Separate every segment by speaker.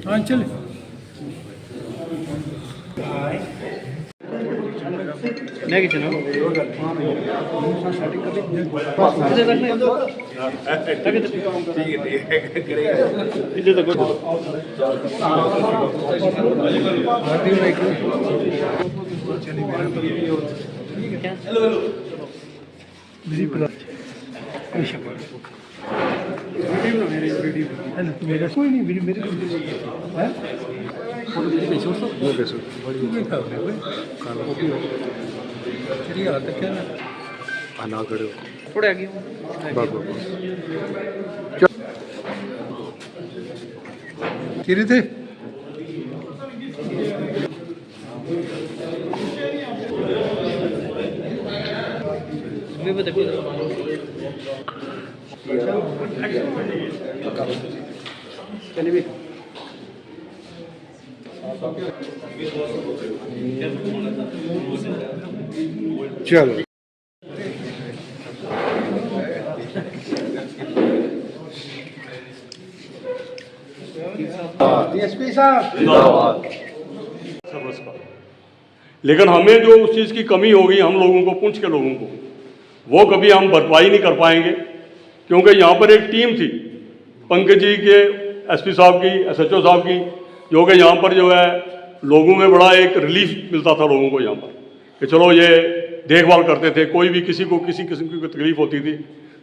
Speaker 1: हाँ चले नहीं चलो मेरा कोई नहीं मेरे थोड़े आगे किरे थे चलो डीएसपी साहब
Speaker 2: लेकिन हमें जो उस चीज़ की कमी होगी हम लोगों को, पुंछ के लोगों को, वो कभी हम भरपाई नहीं कर पाएंगे, क्योंकि यहाँ पर एक टीम थी पंकज जी के, एसपी साहब की, एसएचओ साहब की, जो कि यहाँ पर जो है लोगों में बड़ा एक रिलीफ मिलता था लोगों को यहाँ पर, कि चलो ये देखभाल करते थे, कोई भी किसी को किसी किस्म की तकलीफ होती थी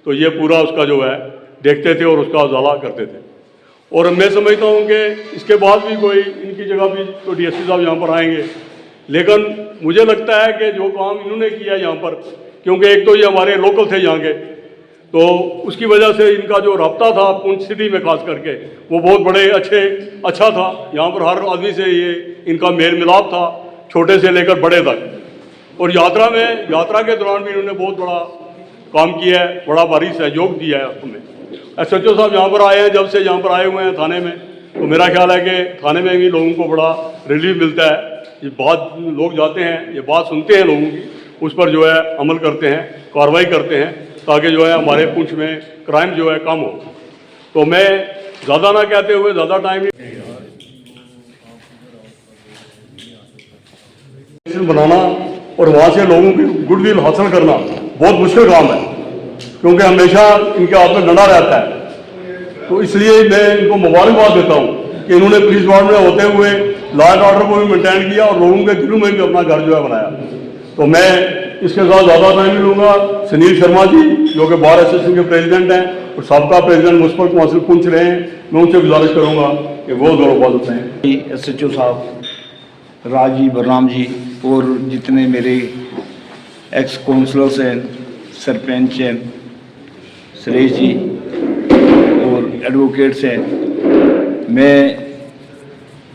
Speaker 2: तो ये पूरा उसका जो है देखते थे और उसका उजाला करते थे। और मैं समझता हूँ कि इसके बाद भी कोई इनकी जगह भी तो डीएसपी साहब यहाँ पर आएंगे, लेकिन मुझे लगता है कि जो काम इन्होंने किया यहाँ पर, क्योंकि एक तो ये हमारे लोकल थे यहाँ के, तो उसकी वजह से इनका जो रब्ता था पुंछ सिटी में खास करके वो बहुत बड़े अच्छा था। यहाँ पर हर आदमी से ये इनका मेल मिलाप था, छोटे से लेकर बड़े तक। और यात्रा के दौरान भी इन्होंने बहुत बड़ा काम किया है, बड़ा भारी सहयोग दिया है हमें। एसएचओ साहब यहाँ पर आए हैं, जब से यहाँ पर आए हुए हैं थाने में, तो मेरा ख्याल है कि थाने में भी लोगों को बड़ा रिलीफ मिलता है। ये बात लोग जाते हैं, ये बात सुनते हैं लोगों की, उस पर जो है अमल करते हैं, कार्रवाई करते हैं, ताकि जो है हमारे पुंछ में क्राइम जो है कम हो। तो मैं ज़्यादा ना कहते हुए, ज़्यादा टाइम बनाना और वहाँ से लोगों की गुडविल हासिल करना बहुत मुश्किल काम है, क्योंकि हमेशा इनके हाथ में डंडा रहता है। तो इसलिए मैं इनको मुबारकबाद देता हूँ कि इन्होंने पुलिस वार्ड में होते हुए लॉ एंड ऑर्डर को भी मेंटेन किया और लोगों के दिलों में भी अपना घर जो है बनाया। तो मैं इसके साथ ज़्यादा टाइम नहीं लूँगा। सुनील शर्मा जी जो कि बार एसोसिएशन के प्रेसिडेंट हैं और साबका प्रेसिडेंट म्युनिसिपल काउंसिल पुंछ रहे हैं, मैं उनसे गुजारिश करूँगा कि वो दौर बात उठाएँ।
Speaker 3: एसएचओ साहब राजी बलराम जी और जितने मेरे एक्स काउंसलर्स हैं, सरपंच हैं, सुरेश जी और एडवोकेट्स हैं, मैं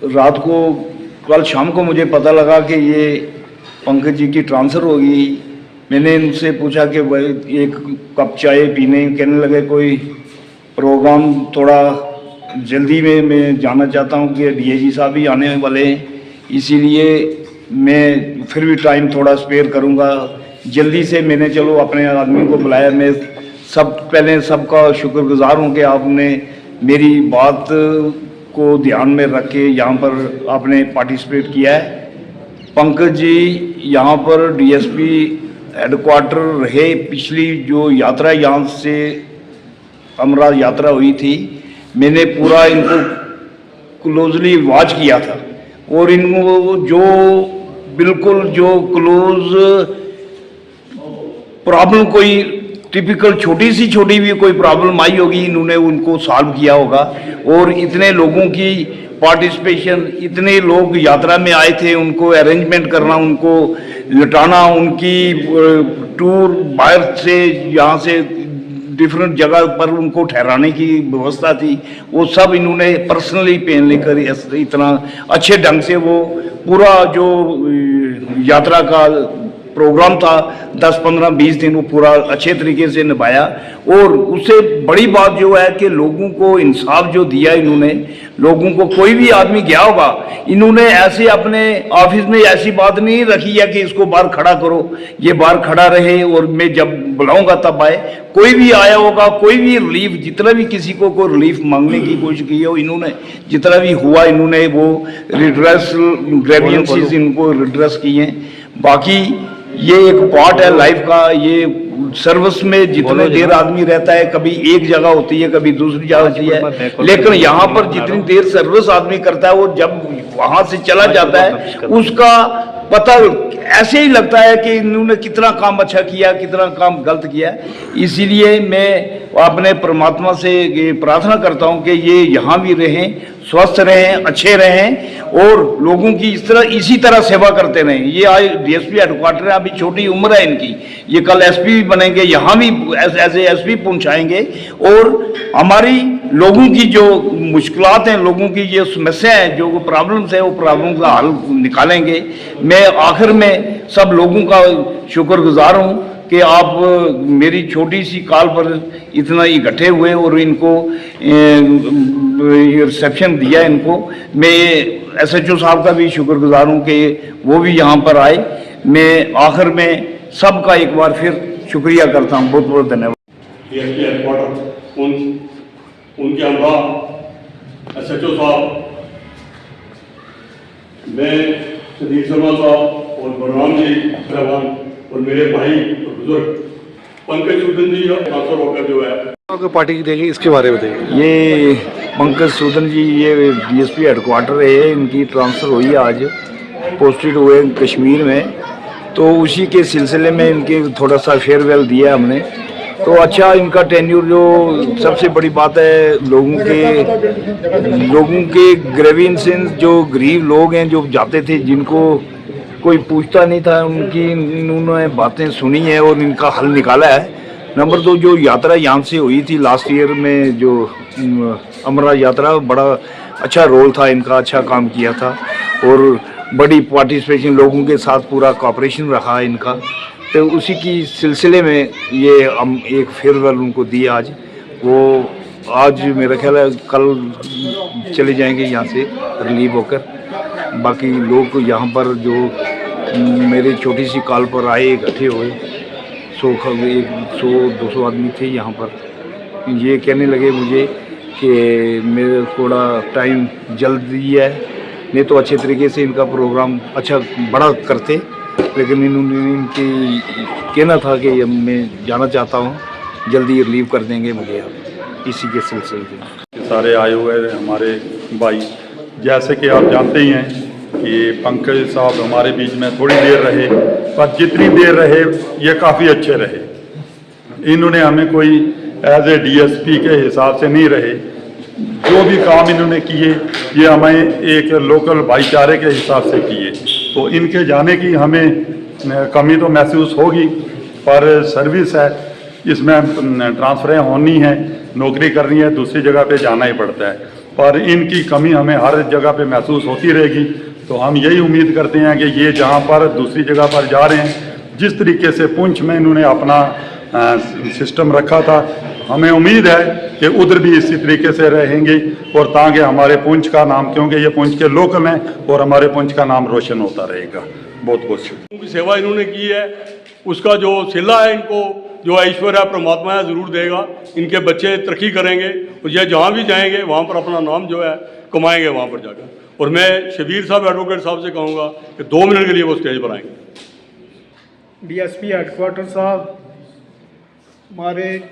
Speaker 3: रात को कल शाम को मुझे पता लगा कि ये पंकज जी की ट्रांसफ़र हो गई। मैंने इनसे पूछा कि भाई एक कप चाय पीने, कहने लगे कोई प्रोग्राम थोड़ा जल्दी में मैं जाना चाहता हूँ कि डीआईजी साहब भी आने वाले हैं, इसीलिए मैं फिर भी टाइम थोड़ा स्पेयर करूँगा। जल्दी से मैंने चलो अपने आदमी को बुलाया। मैं पहले सबका शुक्रगुजार हूँ कि आपने मेरी बात को ध्यान में रख के यहाँ पर आपने पार्टिसिपेट किया है। पंकज जी यहाँ पर डीएसपी हेडक्वार्टर रहे। पिछली जो यात्रा यहाँ से अमरा यात्रा हुई थी, मैंने पूरा इनको क्लोजली वॉच किया था और इनको जो बिल्कुल जो क्लोज प्रॉब्लम कोई टिपिकल छोटी भी कोई प्रॉब्लम आई होगी, इन्होंने उनको सॉल्व किया होगा। और इतने लोगों की पार्टिसिपेशन, इतने लोग यात्रा में आए थे, उनको अरेंजमेंट करना, उनको लटाना, उनकी टूर बाहर से यहाँ से डिफरेंट जगह पर उनको ठहराने की व्यवस्था थी, वो सब इन्होंने पर्सनली पेन लेकर इतना अच्छे ढंग से वो पूरा जो यात्रा का प्रोग्राम था 10, 15, 20 दिन वो पूरा अच्छे तरीके से निभाया। और उससे बड़ी बात जो है कि लोगों को इंसाफ जो दिया इन्होंने, लोगों को कोई भी आदमी गया होगा, इन्होंने ऐसे अपने ऑफिस में ऐसी बात नहीं रखी है कि इसको बाहर खड़ा करो, ये बाहर खड़ा रहे और मैं जब बुलाऊंगा तब आए। कोई भी आया होगा, कोई भी रिलीफ, जितना भी किसी को कोई रिलीफ मांगने की कोशिश की हो, इन्होंने जितना भी हुआ इन्होंने वो रिड्रेस ग्रेवियंसेस इनको रिड्रेस किए हैं। बाकी ये एक पार्ट है लाइफ का। ये सर्विस में जितने देर आदमी रहता है, कभी एक जगह होती है, कभी दूसरी जगह होती है, लेकिन यहाँ पर जितनी देर सर्विस आदमी करता है, वो जब वहां से चला जाता है उसका पता ऐसे ही लगता है कि इन्होंने कितना काम अच्छा किया, कितना काम गलत किया। इसीलिए मैं अपने परमात्मा से ये प्रार्थना करता हूँ कि ये यहाँ भी रहें, स्वस्थ रहें, अच्छे रहें और लोगों की इसी तरह सेवा करते रहें। ये आज डीएसपी हेडक्वार्टर है, अभी छोटी उम्र है इनकी, ये कल एसपी भी बनेंगे, यहाँ भी ऐसे एसपी पहुँचाएंगे और हमारी लोगों की जो मुश्किलात हैं, लोगों की जो समस्या है, जो प्रॉब्लम्स है, वो प्रॉब्लम का हल निकालेंगे। मैं आखिर में सब लोगों का शुक्रगुजार हूँ कि आप मेरी छोटी सी कॉल पर इतना इकट्ठे हुए और इनको रिसेप्शन दिया इनको। मैं एसएचओ साहब का भी शुक्रगुजार हूँ कि वो भी यहाँ पर आए। मैं आखिर में सबका एक बार फिर शुक्रिया करता हूँ। बहुत बहुत धन्यवाद।
Speaker 2: उनके हमरा एसएचओ साहब, मैं सुधीर शर्मा साहब और बलराम जी रहमान और मेरे भाई और बुजुर्ग पंकज सूदन जी ट्रांसफर होकर जो है
Speaker 1: आपको पार्टी की देंगे, इसके बारे में बताइए।
Speaker 3: ये पंकज सूदन जी, ये डीएसपी हेडक्वार्टर है, इनकी ट्रांसफ़र हुई है, आज पोस्टेड हुए कश्मीर में। तो उसी के सिलसिले में इनके थोड़ा सा फेयरवेल दिया हमने। तो अच्छा, इनका टेन्यूर जो सबसे बड़ी बात है, लोगों के ग्रेवियंसेस, जो गरीब लोग हैं जो जाते थे, जिनको कोई पूछता नहीं था, उनकी इन्होंने बातें सुनी है और इनका हल निकाला है। नंबर 2, जो यात्रा यहाँ से हुई थी लास्ट ईयर में, जो अमरनाथ यात्रा, बड़ा अच्छा रोल था इनका, अच्छा काम किया था और बड़ी पार्टिसिपेशन, लोगों के साथ पूरा कोऑपरेशन रहा इनका। तो उसी की सिलसिले में ये हम एक फेयरवेल उनको दिए आज। वो आज मेरा ख्याल है कल चले जाएंगे यहाँ से रिलीव होकर। बाकी लोग यहाँ पर जो मेरी छोटी सी कॉल पर आए, इकट्ठे हुए, 100-200 आदमी थे यहाँ पर। ये कहने लगे मुझे कि मेरे थोड़ा टाइम जल्दी है, नहीं तो अच्छे तरीके से इनका प्रोग्राम अच्छा बड़ा करते, लेकिन इन्होंने इनकी कहना था कि मैं जाना चाहता हूँ, जल्दी रिलीव कर देंगे मुझे। इसी के सिलसिले में
Speaker 4: सारे आए हुए हमारे भाई, जैसे कि आप जानते ही हैं कि पंकज साहब हमारे बीच में थोड़ी देर रहे, पर जितनी देर रहे ये काफ़ी अच्छे रहे। इन्होंने हमें कोई एज ए डीएसपी के हिसाब से नहीं रहे, जो भी काम इन्होंने किए ये हमें एक लोकल भाईचारे के हिसाब से किए। तो इनके जाने की हमें कमी तो महसूस होगी, पर सर्विस है, इसमें ट्रांसफरें होनी है, नौकरी करनी है, दूसरी जगह पे जाना ही पड़ता है, पर इनकी कमी हमें हर जगह पे महसूस होती रहेगी। तो हम यही उम्मीद करते हैं कि ये जहाँ पर दूसरी जगह पर जा रहे हैं, जिस तरीके से पुंछ में इन्होंने अपना सिस्टम रखा था, हमें उम्मीद है कि उधर भी इसी तरीके से रहेंगे और ताकि हमारे पुंछ का नाम, क्योंकि ये पुंछ के लोकल हैं, और हमारे पुंछ का नाम रोशन होता रहेगा। बहुत बहुत शुक्रिया।
Speaker 2: सेवा इन्होंने की है, उसका जो सिला है इनको, जो ऐश्वर्य परमात्मा है ज़रूर देगा। इनके बच्चे तरक्की करेंगे और ये जहाँ भी जाएंगे वहाँ पर अपना नाम जो है कमाएंगे वहाँ पर जाकर। और मैं शबीर साहब एडवोकेट साहब से कहूँगा कि 2 मिनट के लिए वो स्टेज पर आएंगे।
Speaker 5: डीएसपी हेडक्वार्टर साहब, हमारे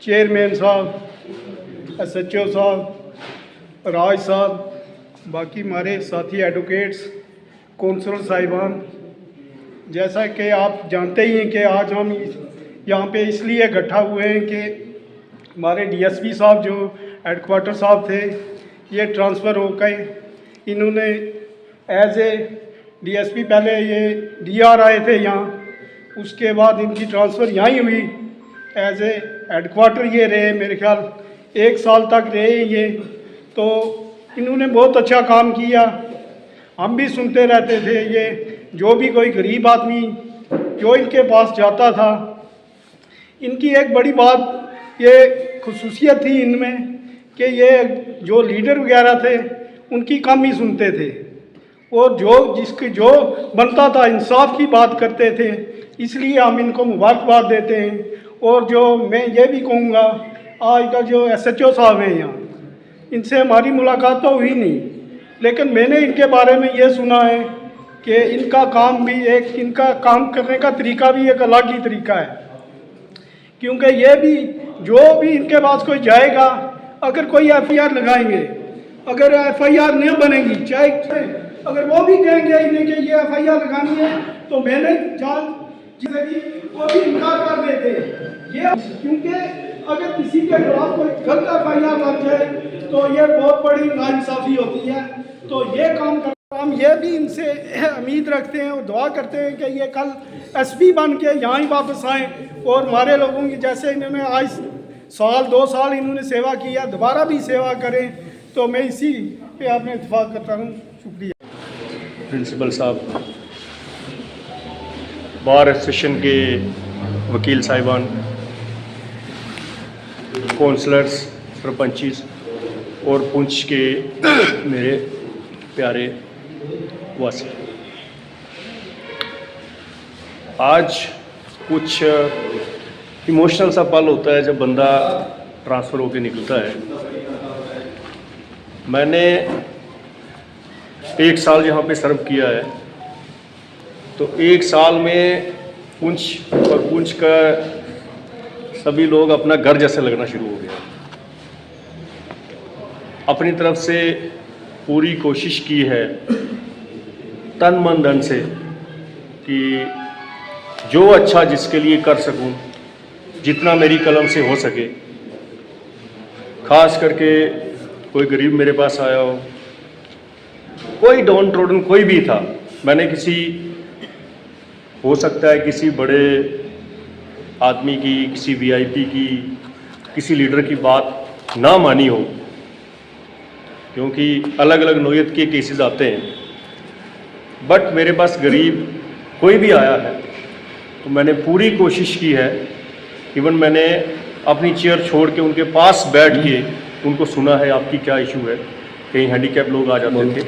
Speaker 5: चेयरमैन साहब, एसएचओ साहब, राज साहब, बाकी हमारे साथी एडवोकेट्स, कौंसलर साहिबान, जैसा कि आप जानते ही हैं कि आज हम यहाँ पे इसलिए इकट्ठा हुए हैं कि हमारे डीएसपी साहब जो हेडक्वार्टर साहब थे, ये ट्रांसफ़र होकर इन्होंने एज ए डीएसपी, पहले ये डीआर आए थे यहाँ, उसके बाद इनकी ट्रांसफ़र यहाँ ही हुई। एज ए हेडक्वार्टर ये रहे, मेरे ख्याल 1 साल तक रहे ये। तो इन्होंने बहुत अच्छा काम किया, हम भी सुनते रहते थे। ये जो भी कोई गरीब आदमी जो इनके पास जाता था, इनकी एक बड़ी बात ये खुसूसियत थी इनमें कि ये जो लीडर वगैरह थे उनकी कम ही सुनते थे और जो बनता था इंसाफ की बात करते थे। इसलिए हम इनको मुबारकबाद देते हैं। और जो मैं ये भी कहूँगा, आज का जो SHO साहब हैं यहाँ, इनसे हमारी मुलाकात तो हुई नहीं, लेकिन मैंने इनके बारे में ये सुना है कि इनका काम करने का तरीका भी एक अलग ही तरीका है। क्योंकि ये भी जो भी इनके पास कोई जाएगा, अगर कोई FIR लगाएंगे, अगर FIR नहीं बनेगी, चाहे अगर वो भी कहेंगे इन्हें कि ये FIR लगानी है, तो मैंने वो भी इनकार कर देते ये, क्योंकि अगर किसी के खिलाफ कोई गलत FIR लग जाए तो ये बहुत बड़ी नाइंसाफ़ी होती है। तो ये काम हम ये भी इनसे उम्मीद रखते हैं और दुआ करते हैं कि ये कल SP बन के यहाँ ही वापस आएँ और हमारे लोगों की जैसे इन्होंने आज साल 2 साल इन्होंने सेवा की है, दोबारा भी सेवा करें। तो मैं इसी पे आपने इत्तेफाक करता हूँ। शुक्रिया।
Speaker 6: प्रिंसिपल साहब, बार एसोसिएशन के वकील साहिबान, कौंसलर्स, सरपंचीज और पुंछ के मेरे प्यारे वासी, आज कुछ इमोशनल सा पल होता है जब बंदा ट्रांसफ़र होकर निकलता है। मैंने 1 साल यहाँ पे सर्व किया है, तो 1 साल में पुंछ का सभी लोग अपना घर जैसे लगना शुरू हो गया। अपनी तरफ से पूरी कोशिश की है तन मन धन से कि जो अच्छा जिसके लिए कर सकूं, जितना मेरी कलम से हो सके। ख़ास करके कोई गरीब मेरे पास आया हो, कोई डाउन ट्रोडन कोई भी था, मैंने हो सकता है किसी बड़े आदमी की, किसी VIP की, किसी लीडर की बात ना मानी हो, क्योंकि अलग अलग नौयत के केसेस आते हैं। बट मेरे पास गरीब कोई भी आया है तो मैंने पूरी कोशिश की है। इवन मैंने अपनी चेयर छोड़ के उनके पास बैठ के उनको सुना है आपकी क्या इशू है। कहीं हैंडीकैप लोग आ जाते थे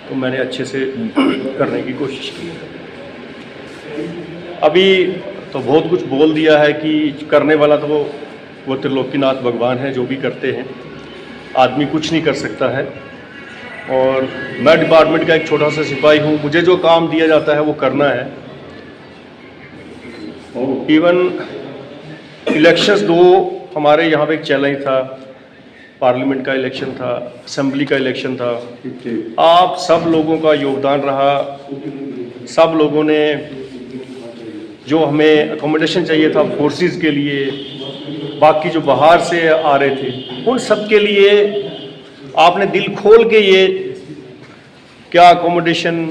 Speaker 6: तो मैंने अच्छे से करने की कोशिश की। अभी तो बहुत कुछ बोल दिया है कि करने वाला तो वो त्रिलोकीनाथ भगवान है, जो भी करते हैं आदमी कुछ नहीं कर सकता है। और मैं डिपार्टमेंट का एक छोटा सा सिपाही हूँ, मुझे जो काम दिया जाता है वो करना है। इवन इलेक्शंस 2 हमारे यहाँ पे एक चैलेंज था, पार्लियामेंट का इलेक्शन था, असेंबली का इलेक्शन था। आप सब लोगों का योगदान रहा, सब लोगों ने जो हमें अकोमोडेशन चाहिए था फोर्सेस के लिए, बाकी जो बाहर से आ रहे थे उन सब के लिए आपने दिल खोल के ये क्या अकोमोडेशन,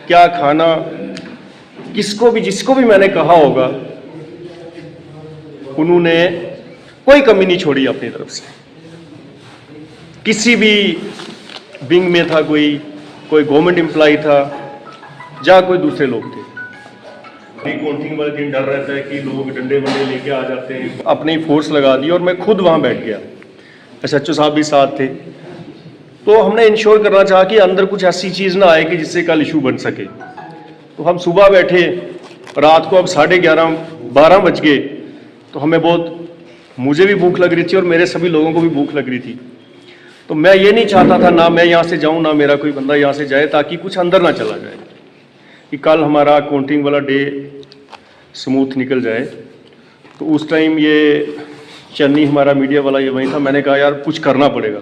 Speaker 6: क्या खाना, जिसको भी मैंने कहा होगा उन्होंने कोई कमी नहीं छोड़ी अपनी तरफ से। किसी भी विंग में था, कोई गवर्नमेंट एम्प्लॉय था या कोई दूसरे लोग थे। काउंटिंग वाले दिन डर रहता है कि लोग डंडे वंडे लेके आ जाते हैं, अपनी फोर्स लगा दी और मैं खुद वहाँ बैठ गया। SHO साहब भी साथ थे। तो हमने इंश्योर करना चाहा कि अंदर कुछ ऐसी चीज़ ना आए कि जिससे कल इशू बन सके। तो हम सुबह बैठे, रात को अब 11:30 12 बज गए, तो मुझे भी भूख लग रही थी और मेरे सभी लोगों को भी भूख लग रही थी। तो मैं ये नहीं चाहता था ना मैं यहाँ से जाऊँ ना मेरा कोई बंदा यहाँ से जाए, ताकि कुछ अंदर ना चला जाए, कि कल हमारा काउंटिंग वाला डे स्मूथ निकल जाए। तो उस टाइम ये चन्नी हमारा मीडिया वाला ये वहीं था। मैंने कहा यार कुछ करना पड़ेगा।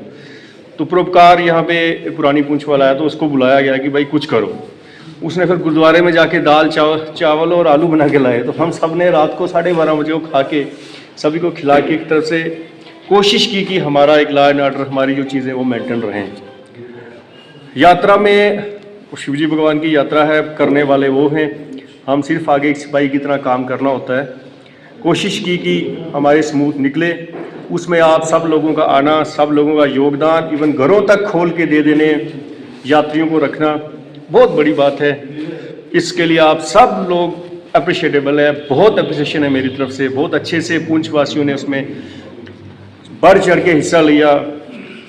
Speaker 6: तो परोपकार यहाँ पे पुरानी पूंछ वाला है, तो उसको बुलाया गया कि भाई कुछ करो। उसने फिर गुरुद्वारे में जाके दाल चावल और आलू बना के लाए। तो हम सब ने रात को 12:30 बजे वो खा के सभी को खिला के एक तरफ से कोशिश की कि हमारा एक लॉ एंड ऑर्डर, हमारी जो चीज़ें वो मेंटेन रहें। यात्रा में शिव जी भगवान की यात्रा है, करने वाले वो हैं, हम सिर्फ आगे एक सिपाही की तरह काम करना होता है। कोशिश की कि हमारे स्मूथ निकले। उसमें आप सब लोगों का आना, सब लोगों का योगदान, इवन घरों तक खोल के दे देने, यात्रियों को रखना बहुत बड़ी बात है। इसके लिए आप सब लोग अप्रिशिएटेबल है, बहुत अप्रिसिएशन है मेरी तरफ से। बहुत अच्छे से पुंछ वासियों ने उसमें बढ़ चढ़ के हिस्सा लिया,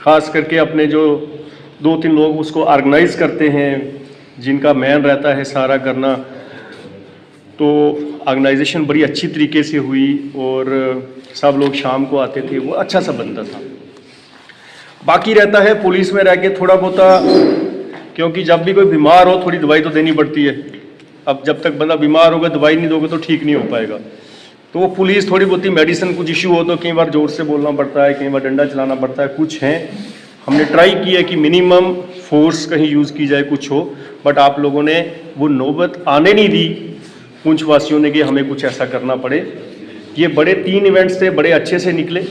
Speaker 6: खास करके अपने जो 2-3 लोग उसको ऑर्गेनाइज करते हैं, जिनका मैन रहता है सारा करना। तो ऑर्गेनाइजेशन बड़ी अच्छी तरीके से हुई और सब लोग शाम को आते थे, वो अच्छा सा बनता था। बाकी रहता है पुलिस में रह के थोड़ा बहुत, क्योंकि जब भी कोई बीमार हो थोड़ी दवाई तो देनी पड़ती है। अब जब तक बंदा बीमार होगा दवाई नहीं दोगे तो ठीक नहीं हो पाएगा। तो वो पुलिस थोड़ी बहुत मेडिसिन कुछ इशू हो तो कई बार जोर से बोलना पड़ता है, कई बार डंडा चलाना पड़ता है। कुछ हैं हमने ट्राई किया कि मिनिमम फोर्स कहीं यूज़ की जाए, कुछ हो, बट आप लोगों ने वो नौबत आने नहीं दी पुंछ वासियों ने कि हमें कुछ ऐसा करना पड़े। ये बड़े 3 इवेंट्स थे, बड़े अच्छे से निकले।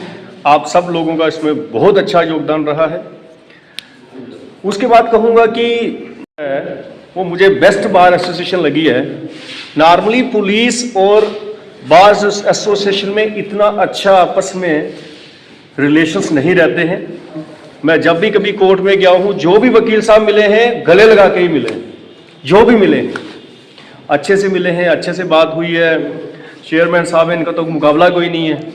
Speaker 6: आप सब लोगों का इसमें बहुत अच्छा योगदान रहा है। उसके बाद कहूँगा कि वो मुझे बेस्ट बार एसोसिएशन लगी है। नॉर्मली पुलिस और बार एसोसिएशन में इतना अच्छा आपस में रिलेशंस नहीं रहते हैं। मैं जब भी कभी कोर्ट में गया हूँ, जो भी वकील साहब मिले हैं गले लगा के ही मिले हैं, जो भी मिले अच्छे से मिले हैं, अच्छे से बात हुई है। चेयरमैन साहब हैं, इनका तो मुकाबला कोई नहीं है।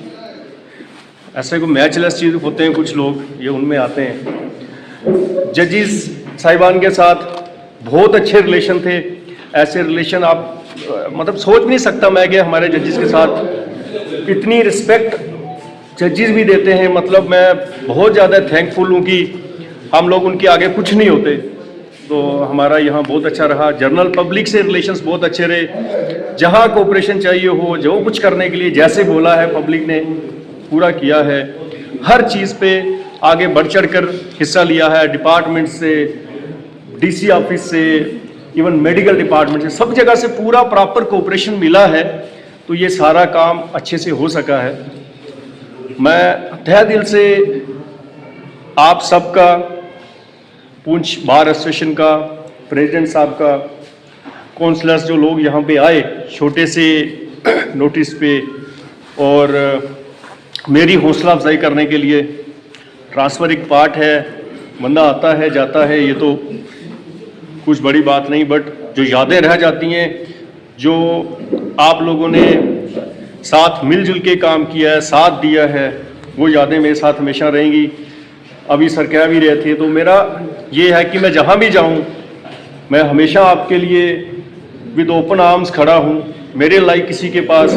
Speaker 6: ऐसे कोई मैचलेस चीज़ होते हैं कुछ लोग, ये उनमें आते हैं। जजिस साहिबान के साथ बहुत अच्छे रिलेशन थे। ऐसे रिलेशन आप मतलब सोच भी नहीं सकता मैं कि हमारे जजिस के साथ इतनी रिस्पेक्ट जजिस भी देते हैं। मतलब मैं बहुत ज़्यादा थैंकफुल हूँ कि हम लोग उनके आगे कुछ नहीं होते। तो हमारा यहाँ बहुत अच्छा रहा। जनरल पब्लिक से रिलेशंस बहुत अच्छे रहे। जहाँ कोऑपरेशन चाहिए हो, जो कुछ करने के लिए जैसे बोला है पब्लिक ने पूरा किया है। हर चीज़ पे आगे बढ़ चढ़ कर हिस्सा लिया है। डिपार्टमेंट से, डीसी ऑफिस से, इवन मेडिकल डिपार्टमेंट से, सब जगह से पूरा प्रॉपर कोऑपरेशन मिला है। तो ये सारा काम अच्छे से हो सका है। मैं तहे दिल से आप सबका, पुंछ बार एसोसिएशन का, प्रेसिडेंट साहब का, काउंसलर्स जो लोग यहाँ पे आए छोटे से नोटिस पे और मेरी हौसला अफजाई करने के लिए। ट्रांसफ़र एक पार्ट है, बंदा आता है जाता है, ये तो कुछ बड़ी बात नहीं, बट जो यादें रह जाती हैं, जो आप लोगों ने साथ मिलजुल के काम किया है, साथ दिया है, वो यादें मेरे साथ हमेशा रहेंगी। अभी सर कह भी रहे थे, तो मेरा ये है कि मैं जहाँ भी जाऊँ मैं हमेशा आपके लिए विद ओपन आर्म्स खड़ा हूँ। मेरे लाइक किसी के पास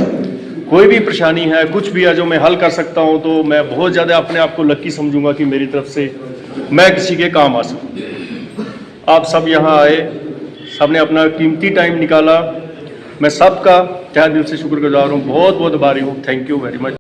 Speaker 6: कोई भी परेशानी है, कुछ भी है जो मैं हल कर सकता हूँ, तो मैं बहुत ज़्यादा अपने आप को लकी समझूंगा कि मेरी तरफ से मैं किसी के काम आ सकूँ। आप सब यहाँ आए, सबने अपना कीमती टाइम निकाला। मैं सबका तहे दिल से शुक्रगुजार हूँ, बहुत बहुत आभारी हूँ। Thank you very much.